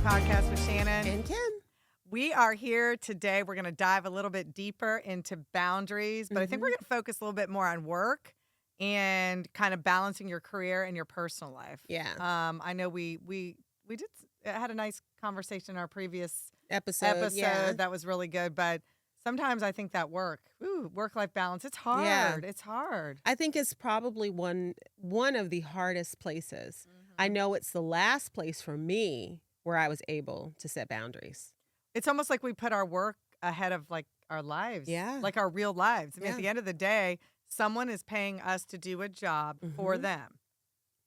Podcast with Shannon and Kim. We are here today. We're going to dive a little bit deeper into boundaries, but I think we're going to focus a little bit more on work and kind of balancing your career and your personal life. Yeah. I know we had a nice conversation in our previous episode. Yeah. That was really good, but sometimes I think that work-life balance, it's hard. Yeah. It's hard. I think it's probably one of the hardest places. I know it's the last place for me where I was able to set boundaries. It's almost like we put our work ahead of like our lives. Yeah. Like our real lives. I mean, Yeah. at the end of the day, someone is paying us to do a job for them.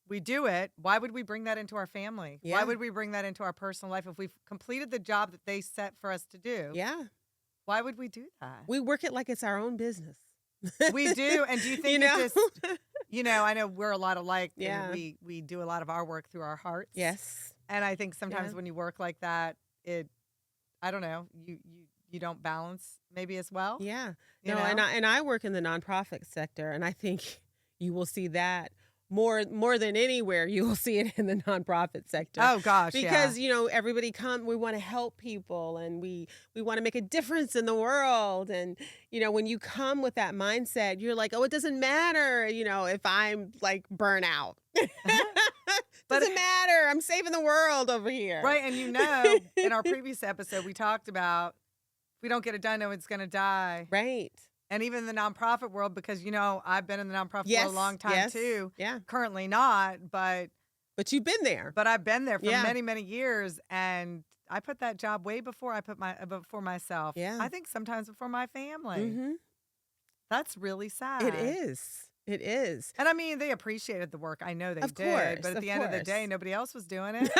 We do it. Why would we bring that into our family? Yeah. Why would we bring that into our personal life if we've completed the job that they set for us to do? Yeah. Why would we do that? We work it like it's our own business. We do. And do you think it just, I know we're a lot alike. Yeah. And we do a lot of our work through our hearts. Yes. And I think sometimes when you work like that, I don't know, you don't balance maybe as well. Yeah. You No, know? and I work in the nonprofit sector, and I think you will see that more than anywhere. You will see it in the nonprofit sector. Oh gosh, because everybody we want to help people, and we want to make a difference in the world. And when you come with that mindset, you're like, oh, it doesn't matter, if I'm like burn out. Doesn't matter. I'm saving the world over here. Right. And in our previous episode, we talked about if we don't get it done, no one's going to die. Right. And even in the nonprofit world, because, I've been in the nonprofit for a long time too. Yeah. Currently not, but you've been there. But I've been there for many, many years. And I put that job way before I put before myself. Yeah. I think sometimes before my family. Mm-hmm. That's really sad. It is. It is. And I mean, they appreciated the work. I know they Of did. course, But at of the end of the course. day, nobody else was doing it.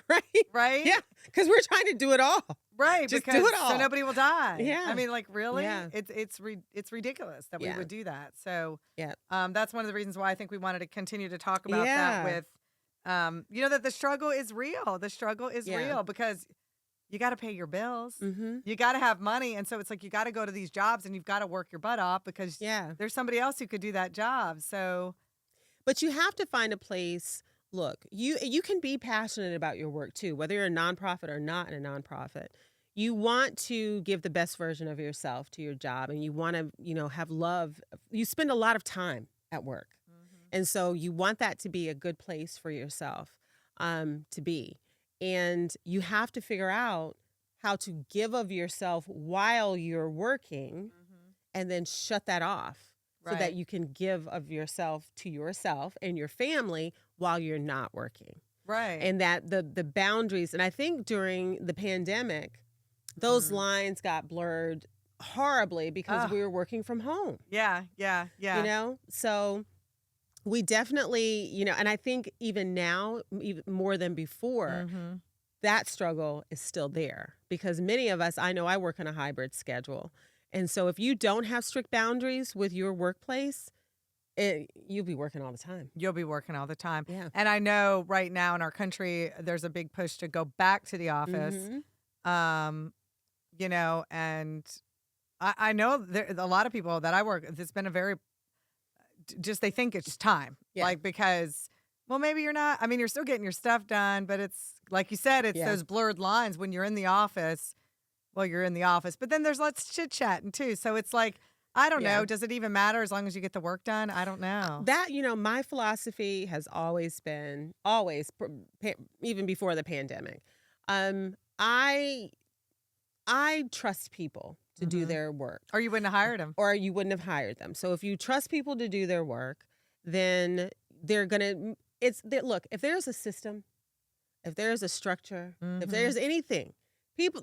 Right? Right? Yeah. Because we're trying to do it all. Right. Just because do it all. So nobody will die. Yeah. I mean, like, really? Yeah. It's ridiculous that we Yeah. would do that. So Yeah. That's one of the reasons why I think we wanted to continue to talk about Yeah. that with, that the struggle is real. The struggle is Yeah. real because you got to pay your bills. Mm-hmm. You got to have money. And so it's like you got to go to these jobs and you've got to work your butt off because there's somebody else who could do that job. So, But you have to find a place. Look, you can be passionate about your work too, whether you're a nonprofit or not in a nonprofit. You want to give the best version of yourself to your job, and you want to, have love. You spend a lot of time at work. And so you want that to be a good place for yourself to be. And you have to figure out how to give of yourself while you're working and then shut that off so that you can give of yourself to yourself and your family while you're not working. right. And that the boundaries, and I think during the pandemic, those lines got blurred horribly because we were working from home. Yeah. So we definitely, and I think even now, even more than before, that struggle is still there because many of us, I know I work on a hybrid schedule. And so if you don't have strict boundaries with your workplace, you'll be working all the time. You'll be working all the time. Yeah. And I know right now in our country, there's a big push to go back to the office. And I know there a lot of people that I work with, it's been a very, just they think it's time. Yeah. Like, because, well, maybe you're not, I mean, you're still getting your stuff done, but it's, like you said, it's those blurred lines when you're in the office. Well, you're in the office, but then there's lots of chit-chatting too. So it's like, I don't know. Does it even matter as long as you get the work done? I don't know. That, my philosophy has always been, even before the pandemic, I trust people to do their work. Or you wouldn't have hired them. Or you wouldn't have hired them. So if you trust people to do their work, then they're going to, look, if there's a system, if there's a structure, if there's anything,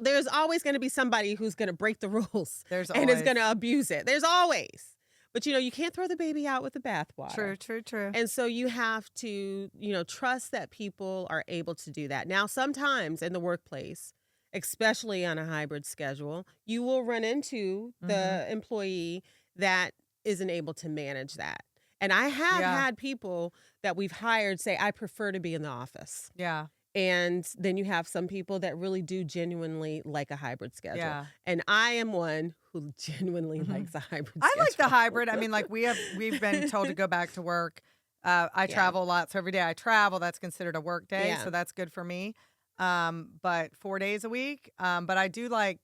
there's always going to be somebody who's going to break the rules and is going to abuse it. There's always. But, you can't throw the baby out with the bathwater. True. And so you have to, trust that people are able to do that. Now, sometimes in the workplace, especially on a hybrid schedule, you will run into the employee that isn't able to manage that. And I have had people that we've hired say, I prefer to be in the office. Yeah. And then you have some people that really do genuinely like a hybrid schedule. Yeah. And I am one who genuinely likes a hybrid schedule. I like the hybrid. I mean, like we've been told to go back to work I travel a lot, so every day I travel, that's considered a work day, Yeah. so that's good for me. But 4 days a week. But I do like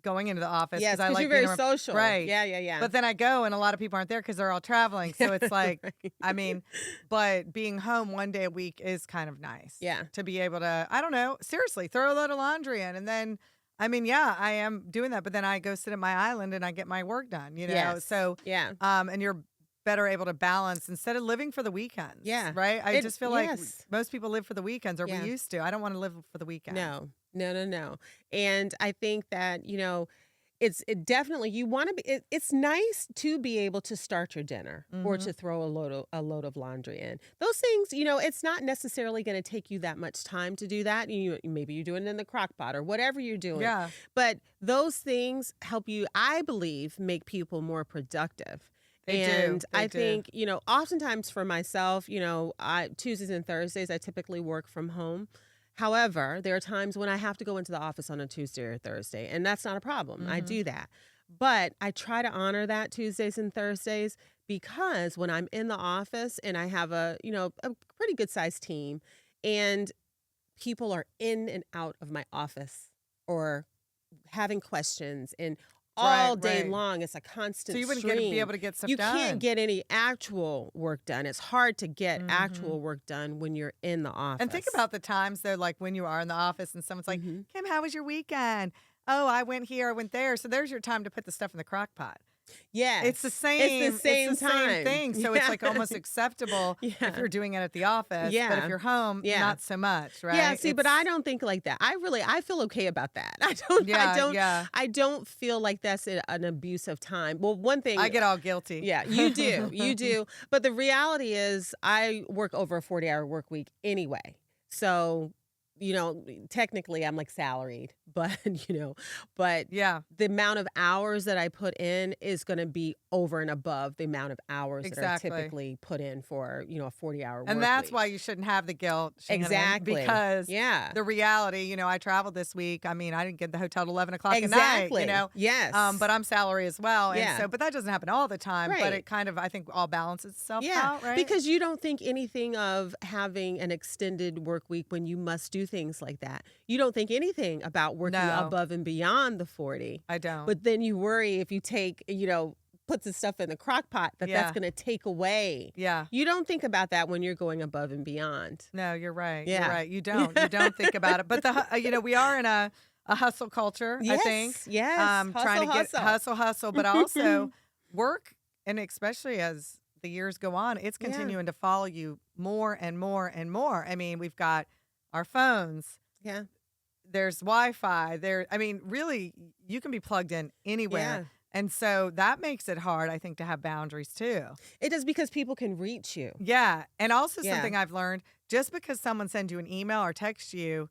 going into the office Yes, because I because like you're being very around. social. Right. Yeah. But then I go and a lot of people aren't there because they're all traveling. So it's like, Right. I mean, but being home 1 day a week is kind of nice. Yeah. To be able to, I don't know, seriously, throw a load of laundry in. And then, I mean, yeah, I am doing that. But then I go sit at my island and I get my work done, Yes. So, Yeah. and you're better able to balance instead of living for the weekends. Yeah. Right. I just feel like Yes. most people live for the weekends, or we Yeah. used to. I don't want to live for the weekend. No. And I think that, it definitely you want to be. It's nice to be able to start your dinner or Mm-hmm. to throw a load of laundry in. Those things, it's not necessarily going to take you that much time to do that. Maybe you're doing it in the crock pot or whatever you're doing. Yeah. But those things help you, I believe, make people more productive. They do. And They I do. think, oftentimes for myself, Tuesdays and Thursdays, I typically work from home. However, there are times when I have to go into the office on a Tuesday or Thursday, and that's not a problem. I Mm-hmm. do that. But I try to honor that Tuesdays and Thursdays because when I'm in the office and I have a pretty good sized team and people are in and out of my office or having questions and all day Right. long, it's a constant So you wouldn't stream. be able to get stuff You done. can't get any actual work done. It's hard to get Mm-hmm. actual work done when you're in the office. And think about the times though, like when you are in the office and someone's like, Mhm. Kim, how was your weekend? Oh, I went here, I went there. So there's your time to put the stuff in the crock pot. Yes. It's the same. It's the same time. thing. So it's like almost acceptable Yeah. if you're doing it at the office. But Yeah. if you're home, Yeah. not so much, right? Yeah, see, but I don't think like that. I feel okay about that. I don't feel like that's an abuse of time. Well, one thing I get all guilty. Yeah, you do. But the reality is I work over a 40-hour work week anyway. So, technically I'm like salaried, but Yeah. the amount of hours that I put in is going to be over and above the amount of hours Exactly. that are typically put in for, a 40-hour work And that's week. why you shouldn't have the guilt, Shannon, Exactly. because Yeah. the reality, I traveled this week. I mean, I didn't get the hotel till 11 o'clock Exactly. at night, Yes. but I'm salary as well. And Yeah. so, but that doesn't happen all the time, but Right. it kind of, I think, all balances itself Yeah, out, right? because you don't think anything of having an extended work week when you must do things like that. You don't think anything about working No. above and beyond the 40. I don't. But then you worry if you take, put the stuff in the crock pot that's Yeah. going to take away. Yeah. You don't think about that when you're going above and beyond. No, you're right. Yeah. You're right. You don't. You don't think about it. But we are in a hustle culture, I think. Yes. Trying to get hustle. hustle, but also work, and especially as the years go on, it's Yeah. continuing to follow you more and more and more. I mean, we've got our phones. Yeah. There's Wi-Fi. Really, you can be plugged in anywhere. Yeah. And so that makes it hard, I think, to have boundaries too. It does because people can reach you. Yeah. And also Yeah. something I've learned, just because someone sends you an email or texts you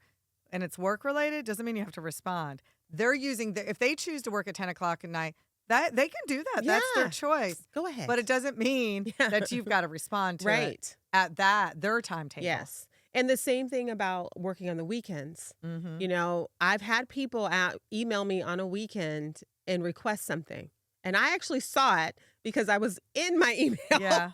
and it's work related, doesn't mean you have to respond. They're using if they choose to work at 10 o'clock at night, that they can do that. That's their Yeah. choice. Go ahead. But it doesn't mean Yeah. that you've got to respond to it Right. at their timetable. Yes. And the same thing about working on the weekends. Mm-hmm. I've had people email me on a weekend and request something. And I actually saw it because I was in my email Yeah.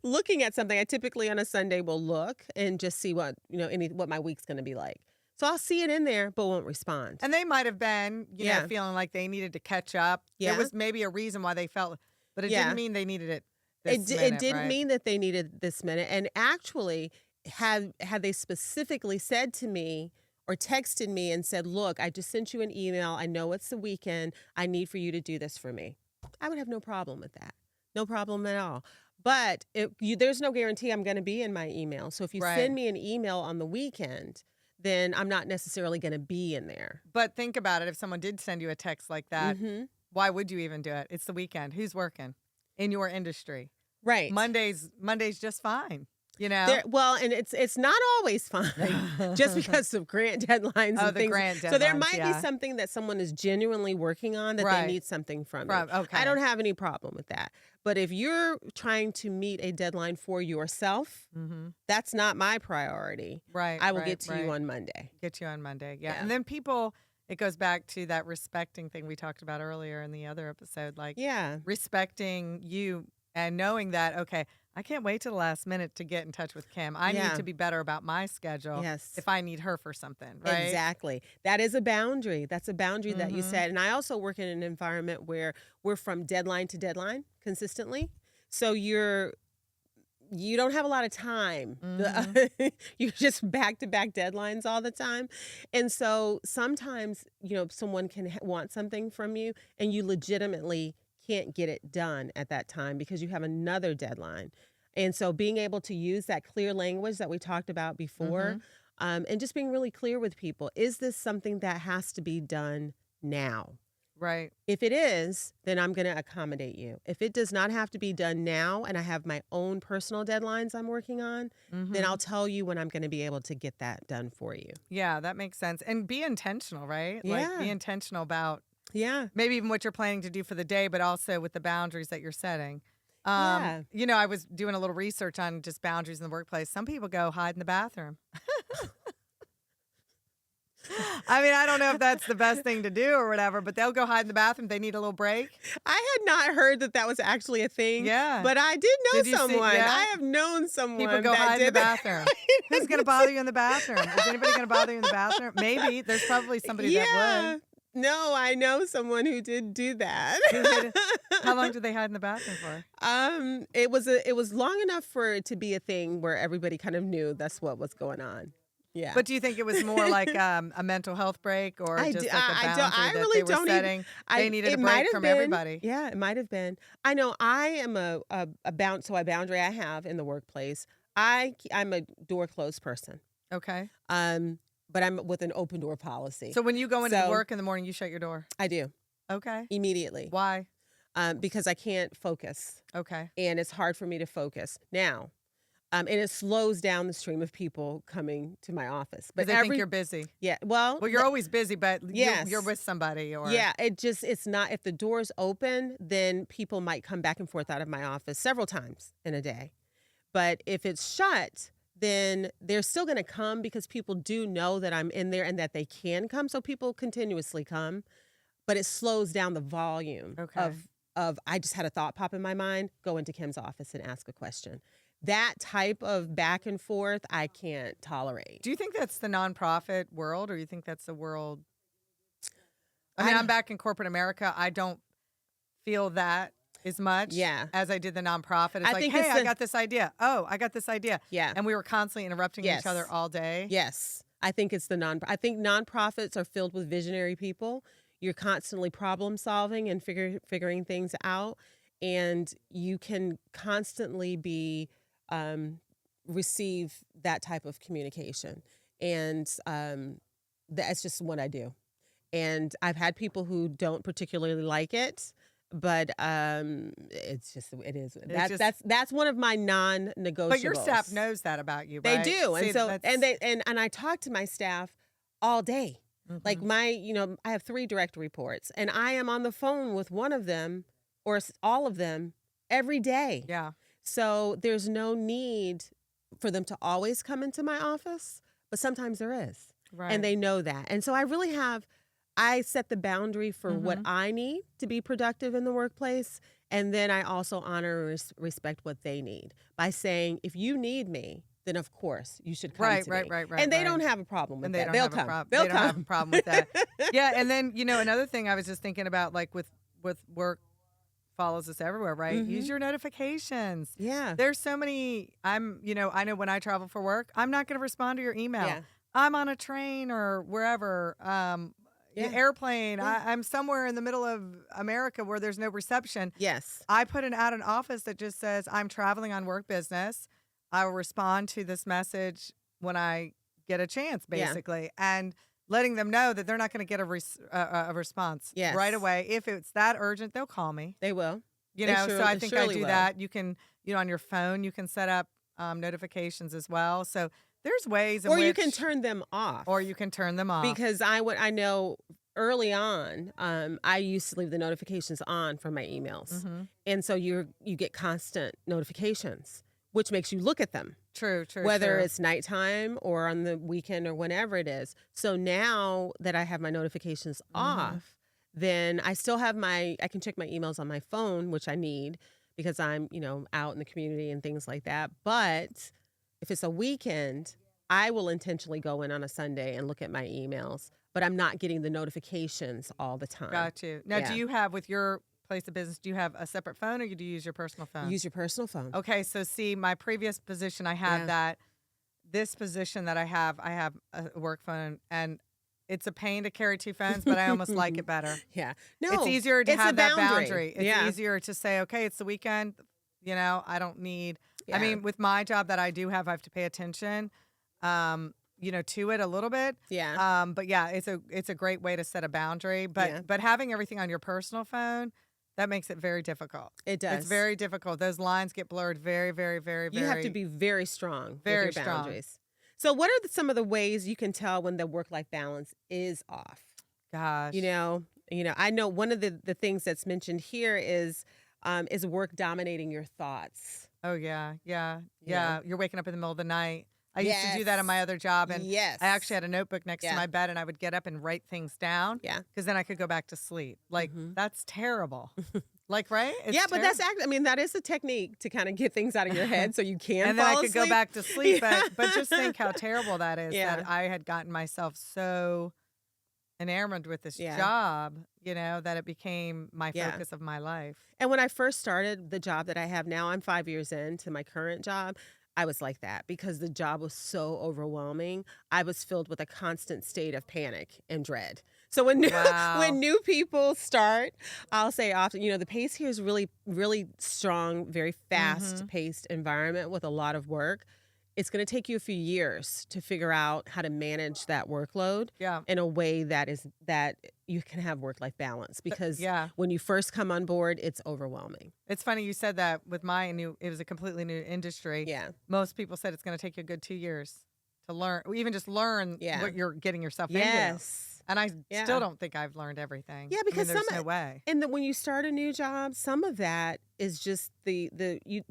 looking at something. I typically on a Sunday will look and just see what, what my week's going to be like. So I'll see it in there, but won't respond. And they might have been, Yeah. feeling like they needed to catch up. Yeah. There was maybe a reason why they felt, but it Yeah. didn't mean they needed it. It didn't right? mean that they needed this minute. And actually, had they specifically said to me or texted me and said, look, I just sent you an email. I know it's the weekend. I need for you to do this for me. I would have no problem with that. No problem at all. But there's no guarantee I'm going to be in my email. So if you Right. send me an email on the weekend, then I'm not necessarily going to be in there. But think about it. If someone did send you a text like that, Mm-hmm. why would you even do it? It's the weekend. Who's working in your industry? Right. Monday's just fine. And it's not always fine just because of grant deadlines and the things. grant So there deadlines, might yeah. be something that someone is genuinely working on that Right. they need something from me. Okay. I don't have any problem with that. But if you're trying to meet a deadline for yourself, Mm-hmm. that's not my priority. Right. I will right, get to you right. on Monday. Get you on Monday. Yeah. Yeah. And then it goes back to that respecting thing we talked about earlier in the other episode, like Yeah. respecting you and knowing that, okay, I can't wait till the last minute to get in touch with Kim. I need to be better about my schedule if I need her for something, right? Exactly. That is a boundary. That's a boundary that you set. And I also work in an environment where we're from deadline to deadline consistently. So you don't have a lot of time. You're just back-to-back deadlines all the time. And so sometimes, someone can want something from you and you legitimately can't get it done at that time because you have another deadline. And so being able to use that clear language that we talked about before, and just being really clear with people, is this something that has to be done now? Right. If it is, then I'm going to accommodate you. If it does not have to be done now and I have my own personal deadlines I'm working on, then I'll tell you when I'm going to be able to get that done for you. Yeah, that makes sense. And be intentional, right? Yeah. Like be intentional about maybe even what you're planning to do for the day, but also with the boundaries that you're setting. I was doing a little research on just boundaries in the workplace. Some people go hide in the bathroom. I mean, I don't know if that's the best thing to do or whatever, but they'll go hide in the bathroom. They need a little break. I had not heard that was actually a thing. Yeah. But I did know someone. I have known someone. People go hide in the bathroom. Who's going to bother you in the bathroom? Is anybody going to bother you in the bathroom? Maybe. There's probably somebody that would. No, I know someone who did do that. How long did they hide in the bathroom for? It was long enough for it to be a thing where everybody kind of knew that's what was going on. Yeah. But do you think it was more like a mental health break or just like a boundary that they were setting? They needed a break from everybody. Yeah, it might have been. I know I am a boundary I have in the workplace. I'm a door closed person. Okay. But I'm with an open door policy. So when you go into work in the morning, you shut your door? I do. Okay. Immediately. Why? Because I can't focus. Okay. And it's hard for me to focus. Now, and it slows down the stream of people coming to my office. But they think you're busy. Yeah. Well, you're always busy, but you're with somebody. Yeah. It's not, if the door's open, then people might come back and forth out of my office several times in a day. But if it's shut, then they're still going to come because people do know that I'm in there and that they can come. So people continuously come, but it slows down the volume of I just had a thought pop in my mind, go into Kim's office and ask a question. That type of back and forth, I can't tolerate. Do you think that's the nonprofit world or you think that's the world? I mean, I'm back in corporate America. I don't feel that as much as I did the nonprofit. It's like, hey, I got this idea. Oh, I got this idea. Yeah. And we were constantly interrupting each other all day. Yes. I think it's I think nonprofits are filled with visionary people. You're constantly problem solving and figuring things out. And you can constantly be receive that type of communication. And that's just what I do. And I've had people who don't particularly like it, but it is. That's one of my non-negotiables. But your staff knows that about you, right? They do. And I talk to my staff all day. Like I have 3 direct reports and I am on the phone with one of them or all of them every day. Yeah. So there's no need for them to always come into my office, but sometimes there is. Right. And they know that. And so I set the boundary for what I need to be productive in the workplace. And then I also honor and respect what they need by saying, if you need me, then of course you should come to me. Right. And they don't have a problem with that. They'll come. They don't have a problem with that. Yeah. And then, another thing I was just thinking about, like with work, follows us everywhere, right? Use your notifications. Yeah. There's so many, I know when I travel for work, I'm not going to respond to your email. Yeah. I'm on a train or wherever, airplane. Yeah. I'm somewhere in the middle of America where there's no reception. Yes. I put out an office that just says, I'm traveling on work business. I will respond to this message when I get a chance, basically. Yeah. And letting them know that they're not going to get a response right away. If it's that urgent, they'll call me. They will. So I think I do that. You can, on your phone, you can set up notifications as well. So there's ways in which... Or you can turn them off. Because I know early on, I used to leave the notifications on for my emails. And so you get constant notifications, which makes you look at them. True. Whether it's nighttime or on the weekend or whenever it is. So now that I have my notifications off, then I still have I can check my emails on my phone, which I need, because I'm, out in the community and things like that. But if it's a weekend, I will intentionally go in on a Sunday and look at my emails, but I'm not getting the notifications all the time. Got you. Now, do you have, with your place of business, do you have a separate phone or do you use your personal phone? Use your personal phone. Okay, so see, my previous position, I had that. This position that I have a work phone, and it's a pain to carry two phones, but I almost like it better. Yeah. No, it's easier to have that boundary. It's Yeah. easier to say, okay, it's the weekend. I don't need. Yeah. I mean, with my job that I do have, I have to pay attention, to it a little bit. Yeah. But yeah, it's a great way to set a boundary. But having everything on your personal phone, that makes it very difficult. It does. It's very difficult. Those lines get blurred very, very, very, very. You have to be very strong very with your strong. boundaries. So what are some of the ways you can tell when the work-life balance is off? Gosh. I know one of the things that's mentioned here is work dominating your thoughts. Oh, yeah. Yeah. You're waking up in the middle of the night. I used to do that in my other job, and Yes. I actually had a notebook next to my bed, and I would get up and write things down. Yeah. Because then I could go back to sleep. Like, that's terrible. Like, right? It's But that's actually, that is a technique to kind of get things out of your head so you can and then fall I could asleep. go back to sleep. But just think how terrible that is, Yeah. that I had gotten myself so enamored with this job, that it became my focus of my life. And when I first started the job that I have now, I'm 5 years into my current job. I was like that because the job was so overwhelming. I was filled with a constant state of panic and dread. So when new people start, I'll say often, the pace here is really, really strong, very fast-paced environment with a lot of work. It's going to take you a few years to figure out how to manage that workload in a way that you can have work-life balance, because when you first come on board, it's overwhelming. It's funny you said that. With it was a completely new industry. Yeah. Most people said it's going to take you a good 2 years to learn, or even just learn what you're getting yourself into. Yes. And I still don't think I've learned everything. Yeah, because there's no way. And when you start a new job, some of that is just the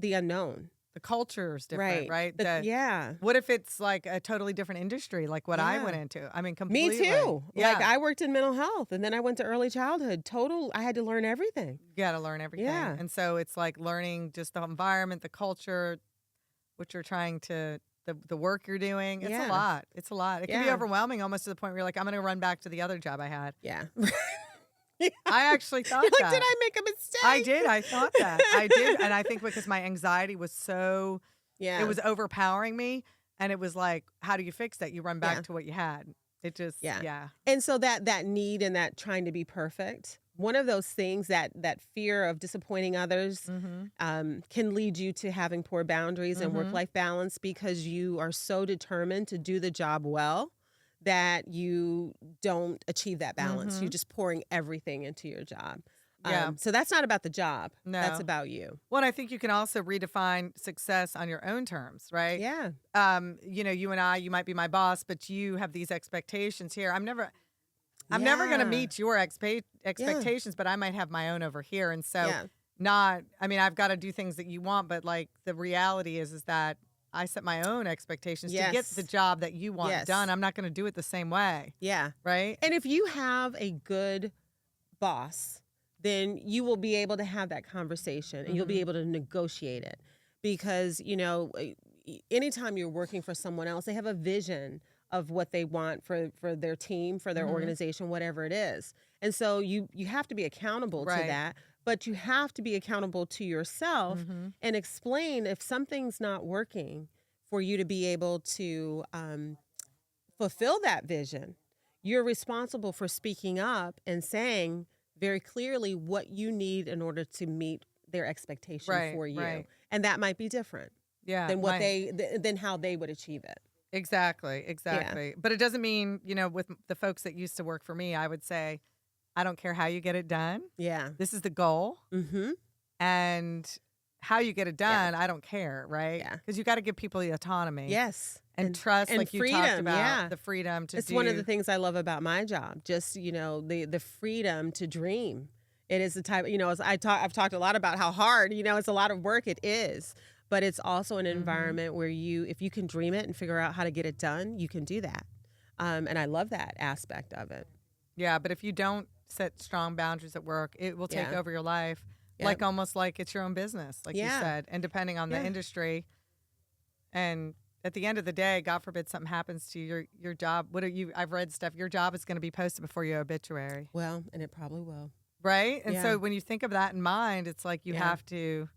unknown. The culture is different, right? Yeah. What if it's like a totally different industry, like what I went into? I mean, completely. Me too. Yeah. Like, I worked in mental health, and then I went to early childhood. I had to learn everything. You got to learn everything. Yeah. And so it's like learning just the environment, the culture, what you're trying to, the work you're doing. It's a lot. It's a lot. It can be overwhelming, almost to the point where you're like, I'm going to run back to the other job I had. Yeah. I actually thought You're like, that. did I make a mistake? I did. I thought that. I did. And I think because my anxiety was so, it was overpowering me. And it was like, how do you fix that? You run back to what you had. It just, And so that need and that trying to be perfect, one of those things, that fear of disappointing others can lead you to having poor boundaries and work-life balance, because you are so determined to do the job well that you don't achieve that balance. You're just pouring everything into your job. So that's not about the job. No. That's about you. Well, I think you can also redefine success on your own terms, right? Yeah. You and I, you might be my boss, but you have these expectations here. I'm never going to meet your expectations, but I might have my own over here. And so I've got to do things that you want, but like the reality is that I set my own expectations to get the job that you want done. I'm not going to do it the same way. Yeah. Right? And if you have a good boss, then you will be able to have that conversation and you'll be able to negotiate it, because, anytime you're working for someone else, they have a vision of what they want for their team, for their organization, whatever it is. And so you have to be accountable to that, but you have to be accountable to yourself and explain if something's not working for you to be able to fulfill that vision. You're responsible for speaking up and saying very clearly what you need in order to meet their expectation for you. Right. And that might be different than how they would achieve it. Exactly. Yeah. But it doesn't mean, with the folks that used to work for me, I would say, I don't care how you get it done. Yeah. This is the goal. And how you get it done, I don't care, right? Yeah. Because you got to give people the autonomy. Yes. And trust, and like freedom, you talked about, the freedom to It's one of the things I love about my job, just, the freedom to dream. It is the type, I've talked a lot about how hard, it's a lot of work. It is. But it's also an environment where if you can dream it and figure out how to get it done, you can do that. And I love that aspect of it. Yeah, but if you don't set strong boundaries at work, it will take over your life. Like almost like it's your own business, like you said, and depending on the industry. And at the end of the day, God forbid something happens to your job. I've read stuff. Your job is going to be posted before your obituary. Well, and it probably will. Right? And so when you think of that in mind, it's like you have to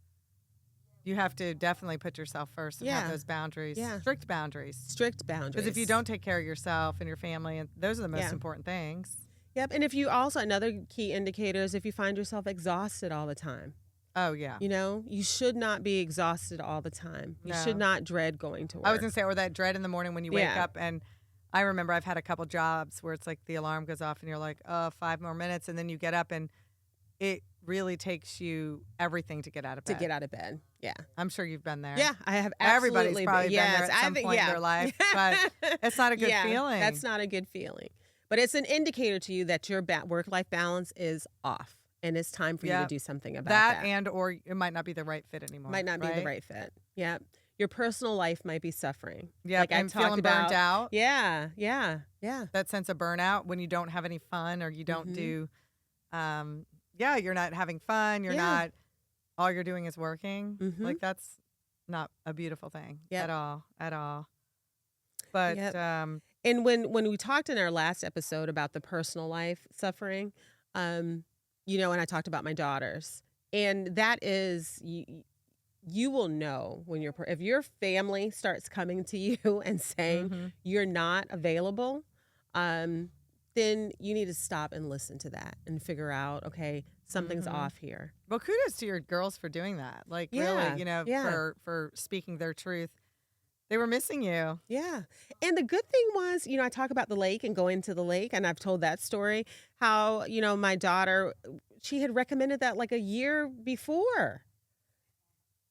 definitely put yourself first and have those boundaries, strict boundaries. Strict boundaries. Because if you don't take care of yourself and your family, and those are the most important things. Yep. And if you also, another key indicator is if you find yourself exhausted all the time. Oh, yeah. You know, you should not be exhausted all the time. You should not dread going to work. I was going to say, or that dread in the morning when you wake up. And I remember I've had a couple jobs where it's like the alarm goes off and you're like, 5 more minutes. And then you get up and it really takes you everything to get out of bed. Yeah. I'm sure you've been there. Yeah, I have absolutely. Everybody's probably been there at some point in their life. But it's not a good feeling. That's not a good feeling. But it's an indicator to you that your work-life balance is off. And it's time for you to do something about that. And or it might not be the right fit anymore. Might not be the right fit. Yeah. Your personal life might be suffering. Yeah, like I'm feeling burnt out. Yeah. That sense of burnout when you don't have any fun or you don't do, you're not having fun. You're not, all you're doing is working. Like that's not a beautiful thing at all. But, and when we talked in our last episode about the personal life suffering, you know, and I talked about my daughters, and that is, you will know when if your family starts coming to you and saying you're not available, then you need to stop and listen to that and figure out, okay, something's off here. Well, kudos to your girls for doing that. Like really, you know, for speaking their truth. They were missing you. Yeah. And the good thing was, you know, I talk about the lake and going to the lake, and I've told that story, how, you know, my daughter, she had recommended that like a year before.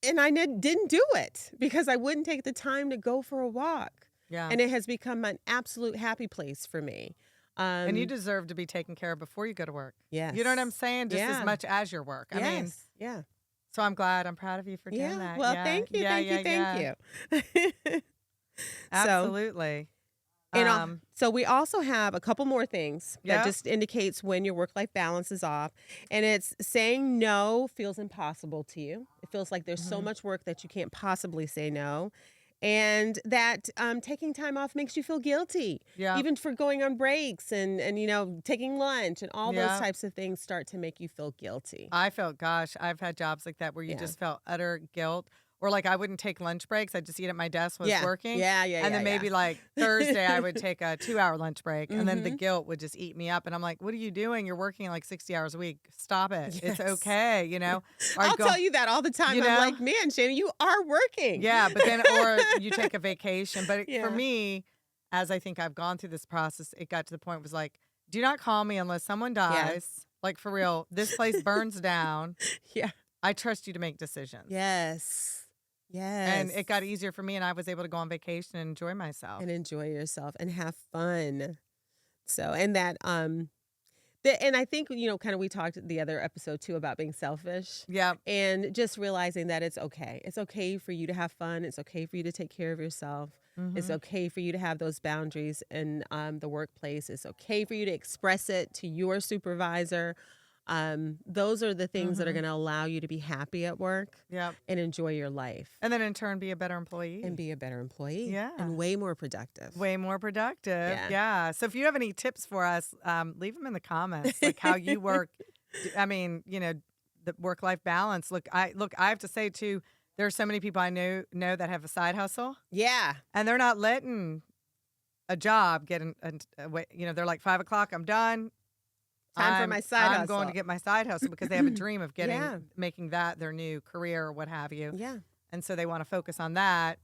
And I didn't do it because I wouldn't take the time to go for a walk. Yeah. And it has become an absolute happy place for me. And you deserve to be taken care of before you go to work. Yes. You know what I'm saying? Just as much as your work. I mean, so I'm glad. I'm proud of you for doing that. Well, thank you. Thank you. Absolutely. And so we also have a couple more things that just indicates when your work-life balance is off. And it's saying no feels impossible to you. It feels like there's so much work that you can't possibly say no. And that taking time off makes you feel guilty, even for going on breaks and you know, taking lunch and all those types of things start to make you feel guilty. I've had jobs like that where you just felt utter guilt. Or like I wouldn't take lunch breaks. I'd just eat at my desk while I was working. And then maybe like Thursday I would take a 2-hour lunch break. And then the guilt would just eat me up. And I'm like, what are you doing? You're working like 60 hours a week. Stop it. It's okay, you know. I'll tell you that all the time. I'm like, man, Shannon, you are working. Yeah, but then or you take a vacation. But for me, as I think I've gone through this process, it got to the point was like, do not call me unless someone dies. Like for real, this place burns down. I trust you to make decisions. Yes. And it got easier for me, and I was able to go on vacation and enjoy myself. And enjoy yourself and have fun. So, and that, and I think, you know, kind of we talked the other episode too about being selfish. Yeah. And just realizing that it's okay. It's okay for you to have fun. It's okay for you to take care of yourself. It's okay for you to have those boundaries in the workplace. It's okay for you to express it to your supervisor. Those are the things that are going to allow you to be happy at work and enjoy your life. And then in turn, be a better employee. Yeah. And way more productive. Yeah. So if you have any tips for us, leave them in the comments, like how you work. I mean, you know, the work-life balance. Look, I have to say too, there are so many people I know that have a side hustle. Yeah. And they're not letting a job get you know, they're like 5 o'clock, I'm done. For my side hustle. I'm going to get my side hustle because they have a dream of making that their new career or what have you. Yeah. And so they want to focus on that.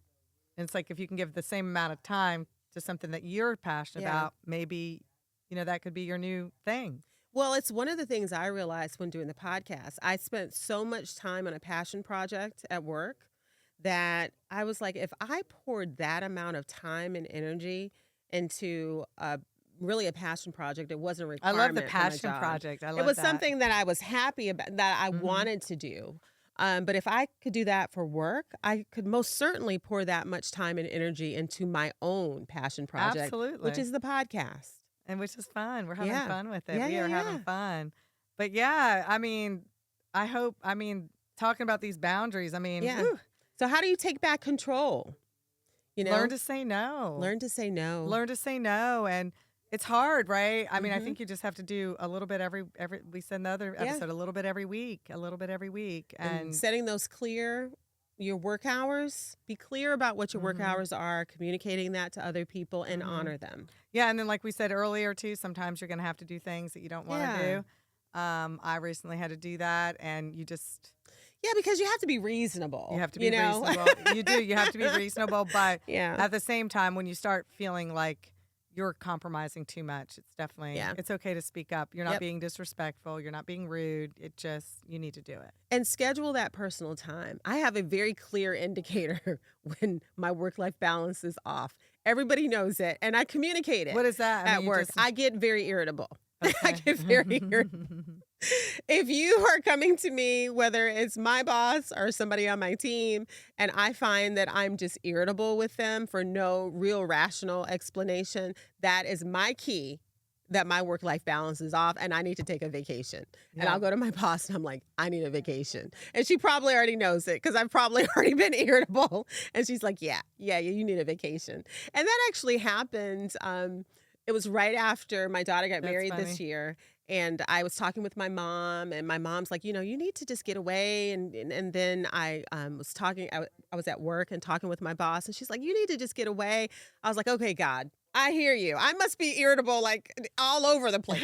And it's like if you can give the same amount of time to something that you're passionate about, maybe, you know, that could be your new thing. Well, it's one of the things I realized when doing the podcast. I spent so much time on a passion project at work that I was like, if I poured that amount of time and energy into really a passion project, it wasn't a requirement. I love the passion project. It was something that I was happy about, that I wanted to do. But if I could do that for work, I could most certainly pour that much time and energy into my own passion project, which is the podcast. And which is fun. We're having fun with it. We are having fun. But yeah, I mean, I hope, I mean, talking about these boundaries, I mean, Yeah. whew, So how do you take back control? learn to say no. Learn to say no. Learn to say no. And it's hard, right? I mean, I Mm-hmm. think you just have to do a little bit every, we said in the other Yeah. episode, a little bit every week, a little bit every week. And setting those clear, your work hours, be clear about what your work hours are, communicating that to other people, and honor them. Yeah, and then like we said earlier too, sometimes you're going to have to do things that you don't want to do. I recently had to do that, and you just because you have to be reasonable. you have to be reasonable. You do. You have to be reasonable, but Yeah. at the same time, when you start feeling like you're compromising too much, it's definitely it's okay to speak up. You're not being disrespectful. You're not being rude. It just you need to do it. And schedule that personal time. I have a very clear indicator when my work-life balance is off. Everybody knows it, and I communicate it. What is that? At work? I get very irritable. I Okay. get very irritable. If you are coming to me, whether it's my boss or somebody on my team, and I find that I'm just irritable with them for no real rational explanation, that is my key that my work-life balance is off and I need to take a vacation. And Yeah. I'll go to my boss and I'm like, I need a vacation. And she probably already knows it because I've probably already been irritable. And she's like, yeah, you need a vacation. And that actually happened. It was right after my daughter got That's married funny. this year. And I was talking with my mom, and my mom's like, you need to just get away. And then I was talking, I was at work and talking with my boss, and she's like, you need to just get away. I was like, okay, God, I hear you. I must be irritable like all over the place.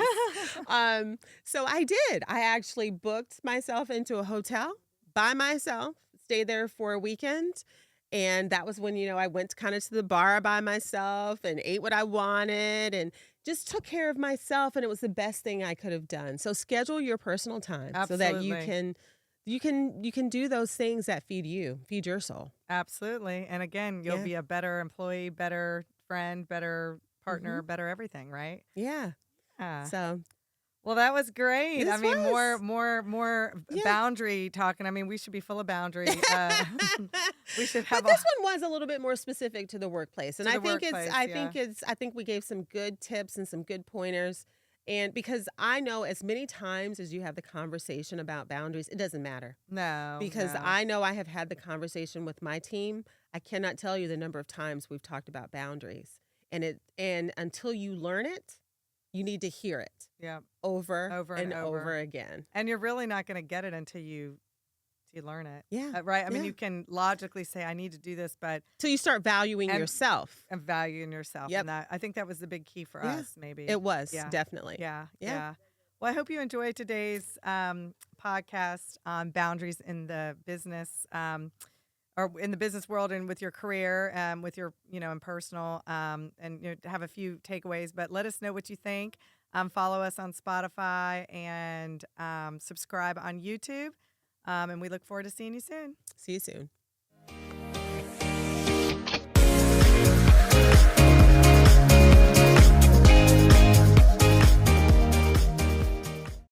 So I did. I actually booked myself into a hotel by myself, stayed there for a weekend. And that was when, I went kind of to the bar by myself and ate what I wanted and just took care of myself. And it was the best thing I could have done. So schedule your personal time so that you can do those things that feed your soul. Absolutely. And again, you'll be a better employee, better friend, better partner, better everything, right? Yeah. So well, that was great. This I mean, was. more boundary talking. I mean, we should be full of boundary. We should have. But this one was a little bit more specific to the workplace, and To I the think workplace, I think we gave some good tips and some good pointers. And because I know as many times as you have the conversation about boundaries, it doesn't matter. No. Because no. I know I have had the conversation with my team. I cannot tell you the number of times we've talked about boundaries. And until you learn it, you need to hear it over and over again. And you're really not going to get it until you learn it. Yeah. Right? I mean, you can logically say, I need to do this, but till you start valuing yourself. And valuing yourself. Yep. And I think that was the big key for us, maybe. It was, definitely. Yeah. Well, I hope you enjoyed today's podcast on boundaries in the business or in the business world and with your career, with your, and personal, and have a few takeaways. But let us know what you think. Follow us on Spotify and subscribe on YouTube. And we look forward to seeing you soon. See you soon.